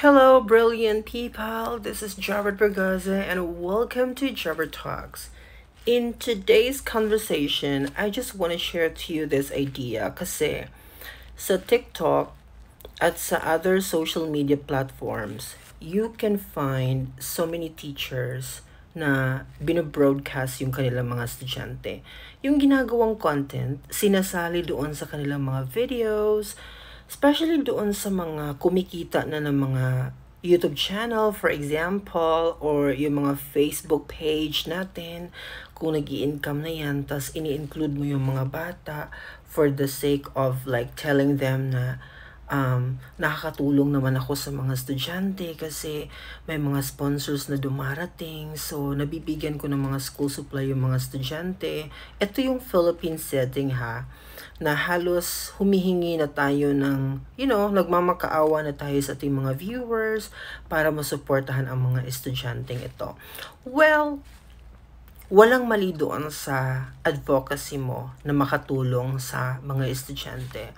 Hello, brilliant people. This is Jabber Bergaza, and welcome to Jabber Talks. In today's conversation, I just want to share to you this idea kasi sa TikTok at sa other social media platforms, you can find so many teachers na binobroadcast yung kanilang mga estudyante. Yung ginagawang content, sinasali doon sa kanilang mga videos, especially doon sa mga kumikita na ng mga YouTube channel, for example, or yung mga Facebook page natin, kung nag income na yan, tas ini-include mo yung mga bata for the sake of like telling them na nakakatulong naman ako sa mga estudyante kasi may mga sponsors na dumarating. So, nabibigyan ko ng mga school supply yung mga estudyante. Ito yung Philippine setting ha, na halos humihingi na tayo ng, nagmamakaawa na tayo sa ating mga viewers para masuportahan ang mga estudyanteng ito. Well, walang mali doon sa advocacy mo na makatulong sa mga estudyante.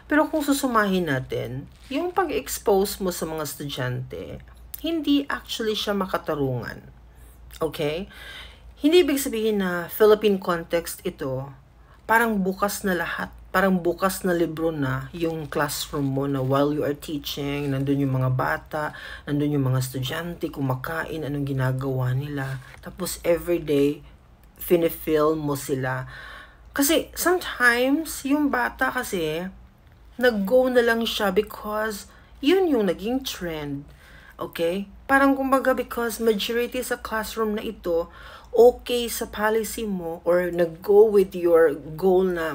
Pero kung susumahin natin, yung pag-expose mo sa mga estudyante, hindi actually siya makatarungan. Okay? Hindi ibig sabihin na Philippine context ito, parang bukas na lahat. Parang bukas na libro na yung classroom mo na while you are teaching, nandun yung mga bata, nandun yung mga estudyante, kumakain, anong ginagawa nila. Tapos everyday, finifil mo sila. Kasi sometimes, yung bata kasi, nag-go na lang siya because yun yung naging trend. Okay? Parang kumbaga because majority sa classroom na ito, okay sa policy mo or nag-go with your goal na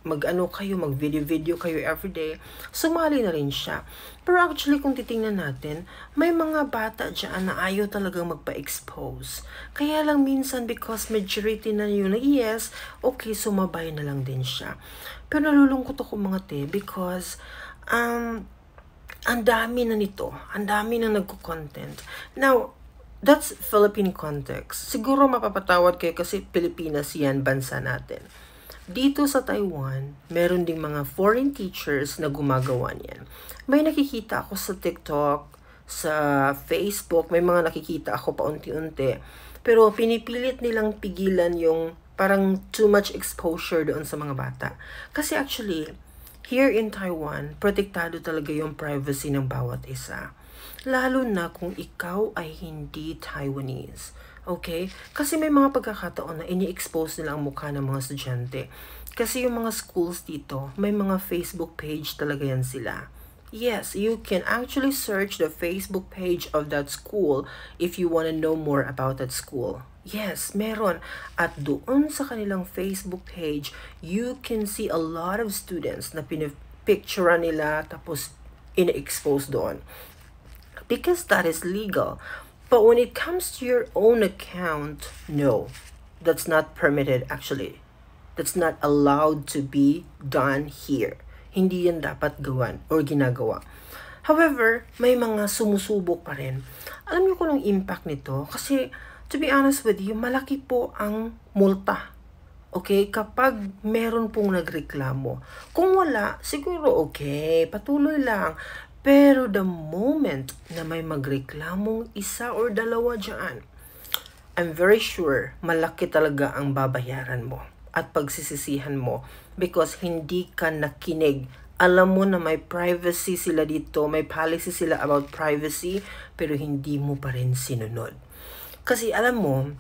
mag-video kayo everyday, sumali na rin siya. Pero actually, kung titingnan natin, may mga bata dyan na ayaw talagang magpa-expose. Kaya lang minsan, because majority na yun na yes, okay, sumabay na lang din siya. Pero nalulungkot ako mga te, because, ang dami na nito. Ang dami na nagko-content. Now, that's Philippine context. Siguro mapapatawad kayo kasi Pilipinas yan, bansa natin. Dito sa Taiwan, meron ding mga foreign teachers na gumagawa niyan. May nakikita ako sa TikTok, sa Facebook, may mga nakikita ako paunti-unti. Pero pinipilit nilang pigilan yung parang too much exposure doon sa mga bata. Kasi actually, here in Taiwan, protektado talaga yung privacy ng bawat isa. Lalo na kung ikaw ay hindi Taiwanese. Okay? Kasi may mga pagkakataon na ini-expose nila ang mukha ng mga estudyante. Kasi yung mga schools dito, may mga Facebook page talaga yan sila. Yes, you can actually search the Facebook page of that school if you want to know more about that school. Yes, meron. At doon sa kanilang Facebook page, you can see a lot of students na pinipicturean nila tapos in-expose doon. Because that is legal. But when it comes to your own account, no. That's not permitted actually. That's not allowed to be done here. Hindi yan dapat gawan or ginagawa. However, may mga sumusubok pa rin. Alam niyo kung anong impact nito? Kasi, to be honest with you, malaki po ang multa. Okay? Kapag meron pong nagreklamo. Kung wala, siguro okay, patuloy lang. Pero the moment na may magreklamong isa or dalawa dyan, I'm very sure malaki talaga ang babayaran mo at pagsisisihan mo because hindi ka nakinig. Alam mo na may privacy sila dito, may policy sila about privacy, pero hindi mo pa rin sinunod. Kasi alam mo,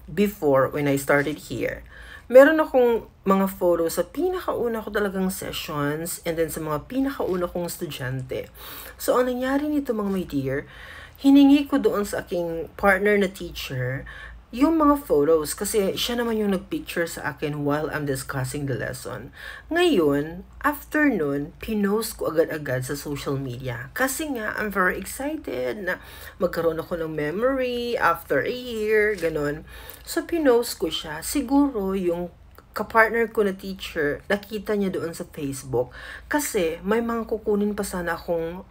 before, when I started here, meron akong mga photos sa pinakauna ko talagang sessions and then sa mga pinakauna kong estudyante. So, ang nangyari nito mga my dear, hiningi ko doon sa aking partner na teacher yung mga photos kasi siya naman yung nagpicture sa akin while I'm discussing the lesson. Ngayon, after nun, pinost ko agad-agad sa social media. Kasi nga, I'm very excited na magkaroon ako ng memory after a year, ganun. So, pinost ko siya. Siguro yung kapartner ko na teacher, nakita niya doon sa Facebook. Kasi may mga kukunin pa sana akong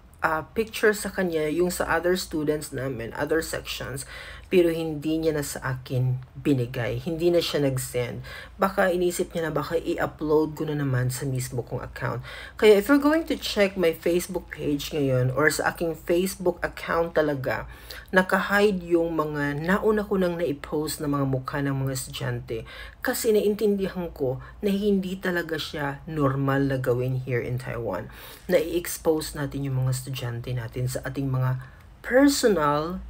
picture sa kanya, yung sa other students namin, other sections, pero hindi niya na sa akin binigay. Hindi na siya nag-send. Baka inisip niya na baka i-upload ko na naman sa mismo kong account. Kaya if you're going to check my Facebook page ngayon or sa aking Facebook account talaga, naka-hide yung mga nauna ko nang na-post na mga mukha ng mga estudyante kasi naintindihan ko na hindi talaga siya normal na gawin here in Taiwan. Na i-expose natin yung mga estudyante natin sa ating mga personal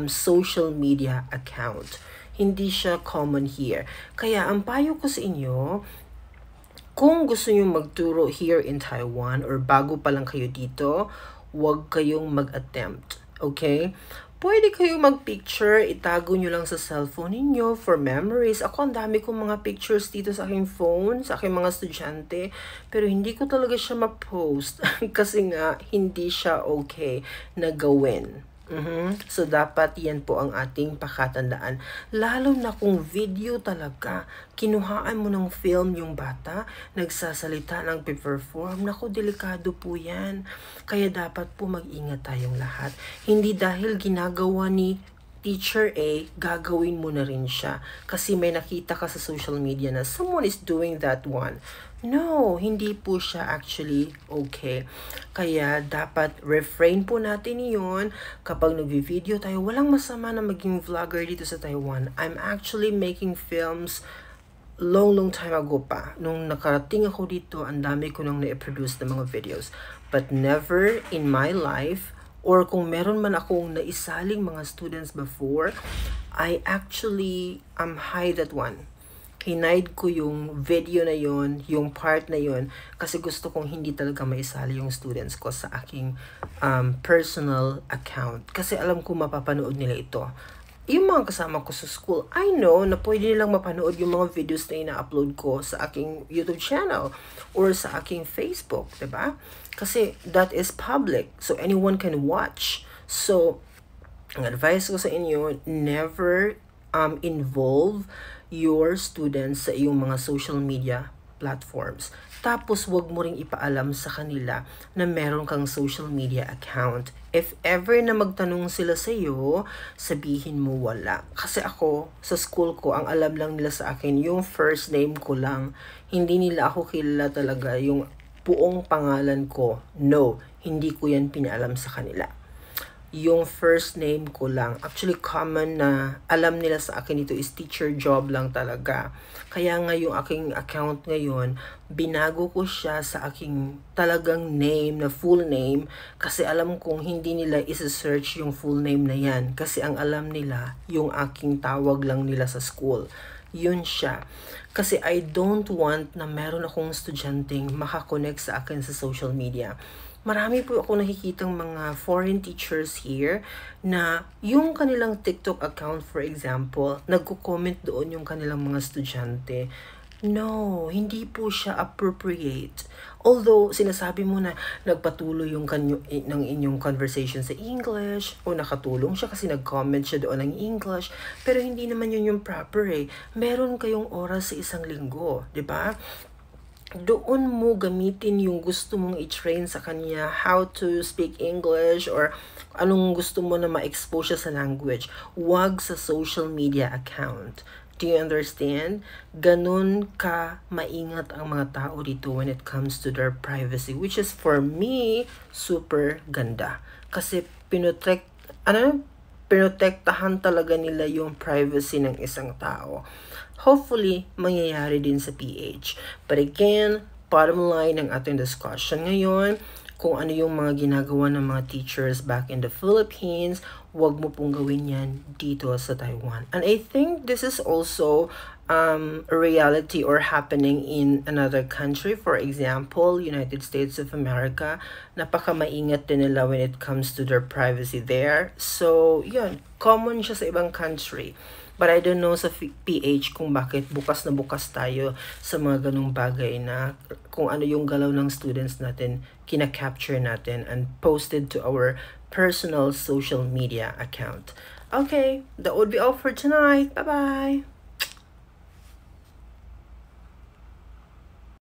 social media account. Hindi siya common here. Kaya ang payo ko sa inyo, kung gusto nyo magturo here in Taiwan or bago pa lang kayo dito, huwag kayong mag-attempt. Okay? Pwede kayong mag-picture, itago nyo lang sa cellphone ninyo for memories. Ako, ang dami kong mga pictures dito sa aking phone, sa aking mga estudyante, pero hindi ko talaga siya ma-post kasi nga hindi siya okay na gawin. So, dapat yan po ang ating pakatandaan. Lalo na kung video talaga, kinuhaan mo ng film yung bata, nagsasalita ng perform, naku, delikado po yan. Kaya dapat po mag-ingat tayong lahat. Hindi dahil ginagawa ni Teacher A, gagawin mo na rin siya. Kasi may nakita ka sa social media na someone is doing that one. No, hindi po siya actually okay. Kaya dapat refrain po natin yun. Kapag nag-video tayo, walang masama na maging vlogger dito sa Taiwan. I'm actually making films long time ago pa. Nung nakarating ako dito, ang dami ko nang na-produce ng mga videos. But never in my life, or kung meron man akong naisaling mga students before, I actually hide that one. Hinide ko yung video na yon, yung part na yon, kasi gusto kong hindi talaga maisali yung students ko sa aking personal account. Kasi alam ko mapapanood nila ito. Yung mga kasama ko sa school, I know na pwede nilang mapanood yung mga videos na ina-upload ko sa aking YouTube channel or sa aking Facebook, diba? Kasi that is public, so anyone can watch. So, ang advice ko sa inyo, never involve your students sa iyong mga social media platforms. Tapos, wag mo ring ipaalam sa kanila na meron kang social media account. If ever na magtanong sila sa iyo, sabihin mo wala. Kasi ako, sa school ko, ang alam lang nila sa akin, yung first name ko lang. Hindi nila ako kilala talaga yung buong pangalan ko. No, hindi ko yan pinaalam sa kanila. Yung first name ko lang. Actually, common na alam nila sa akin ito is teacher job lang talaga. Kaya nga yung aking account ngayon, binago ko siya sa aking talagang name, na full name. Kasi alam kong hindi nila isa-search yung full name na yan. Kasi ang alam nila, yung aking tawag lang nila sa school. Yun siya. Kasi I don't want na meron akong estudyanteng makakonect sa akin sa social media. Marami po ako nakikitang mga foreign teachers here na yung kanilang TikTok account, for example, nagko-comment doon yung kanilang mga estudyante. No, hindi po siya appropriate. Although, sinasabi mo na nagpatuloy yung ng inyong conversation sa English o nakatulong siya kasi nag-comment siya doon ng English, pero hindi naman yun yung proper eh. Meron kayong oras sa isang linggo, di ba? Doon mo gamitin yung gusto mong i-train sa kanya how to speak English or anong gusto mo na ma-expose siya sa language. Huwag sa social media account. Do you understand? Ganun ka maingat ang mga tao dito when it comes to their privacy, which is for me super ganda. Kasi pinotektahan talaga nila yung privacy ng isang tao. Hopefully, mangyayari din sa PH. But again, bottom line ng ating discussion ngayon, kung ano yung mga ginagawa ng mga teachers back in the Philippines, wag mo pong gawin yan dito sa Taiwan. And I think this is also a reality or happening in another country. For example, United States of America, napaka-maingat din nila when it comes to their privacy there. So, yun, common siya sa ibang country. But I don't know sa PH kung bakit bukas na bukas tayo sa mga ganong bagay na kung ano yung galaw ng students natin, kina-capture natin and posted to our personal social media account. Okay, that would be all for tonight. Bye-bye!